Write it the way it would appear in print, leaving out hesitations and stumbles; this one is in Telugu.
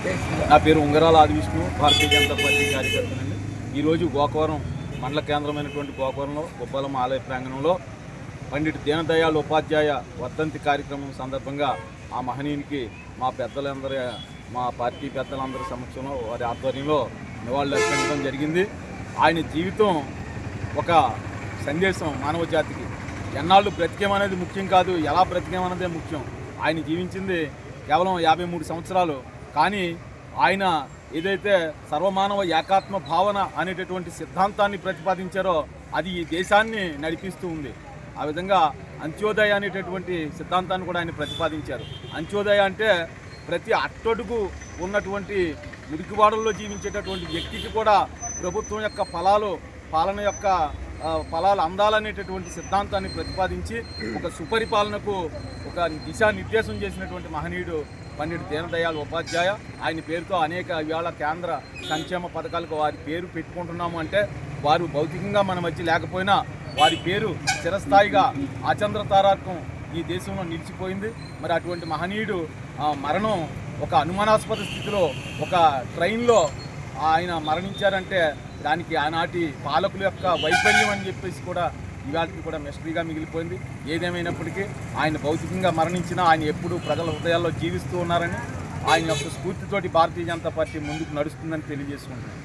నా పేరు ఉంగరాల ఆదివిష్ణు, భారతీయ జనతా పార్టీ కార్యకర్తనండి. ఈరోజు గోకవరం మండల కేంద్రమైనటువంటి గోకవరంలో గొప్పలమ్మ ఆలయ ప్రాంగణంలో పండిట్ దీనదయాళ్ ఉపాధ్యాయ వర్ధంతి కార్యక్రమం సందర్భంగా ఆ మహనీయునికి మా పార్టీ పెద్దలందరి సమక్షంలో వారి ఆధ్వర్యంలో నివాళులు అర్పించడం జరిగింది. ఆయన జీవితం ఒక సందేశం మానవ జాతికి. ఎన్నాళ్ళు బ్రతికేమనేది ముఖ్యం కాదు, ఎలా బ్రతికేమన్నదే ముఖ్యం. ఆయన జీవించింది కేవలం 53 సంవత్సరాలు. కానీ ఆయన ఏదైతే సర్వమానవ ఏకాత్మ భావన అనేటటువంటి సిద్ధాంతాన్ని ప్రతిపాదించారో అది ఈ దేశాన్ని నడిపిస్తూ ఉంది. ఆ విధంగా అంత్యోదయ అనేటటువంటి సిద్ధాంతాన్ని కూడా ఆయన ప్రతిపాదించారు. అంత్యోదయ అంటే ప్రతి అట్టడుగు ఉన్నటువంటి మురికివాడల్లో జీవించేటటువంటి వ్యక్తికి కూడా ప్రభుత్వం యొక్క పాలన యొక్క ఫలాలు అందాలనేటటువంటి సిద్ధాంతాన్ని ప్రతిపాదించి ఒక సుపరిపాలనకు ఒక దిశానిర్దేశం చేసినటువంటి మహనీయుడు పండిట్ దీనదయాళ్ ఉపాధ్యాయ. ఆయన పేరుతో అనేక ఇవాళ కేంద్ర సంక్షేమ పథకాలకు వారి పేరు పెట్టుకుంటున్నాము అంటే వారు భౌతికంగా మన మధ్య లేకపోయినా వారి పేరు చిరస్థాయిగా ఆచంద్రతారార్కం ఈ దేశంలో నిలిచిపోయింది. మరి అటువంటి మహనీయుడు మరణం ఒక అనుమానాస్పద స్థితిలో ఒక ట్రైన్లో ఆయన మరణించారంటే దానికి ఆనాటి పాలకుల యొక్క వైఫల్యం అని చెప్పేసి కూడా ఇవాళకి కూడా మిస్టరీగా మిగిలిపోయింది. ఏదేమైనప్పటికీ ఆయన భౌతికంగా మరణించినా ఆయన ఎప్పుడూ ప్రజల హృదయాల్లో జీవిస్తూ ఉన్నారని, ఆయన యొక్క స్ఫూర్తితోటి భారతీయ జనతా పార్టీ ముందుకు నడుస్తుందని తెలియజేసుకుంటున్నాను.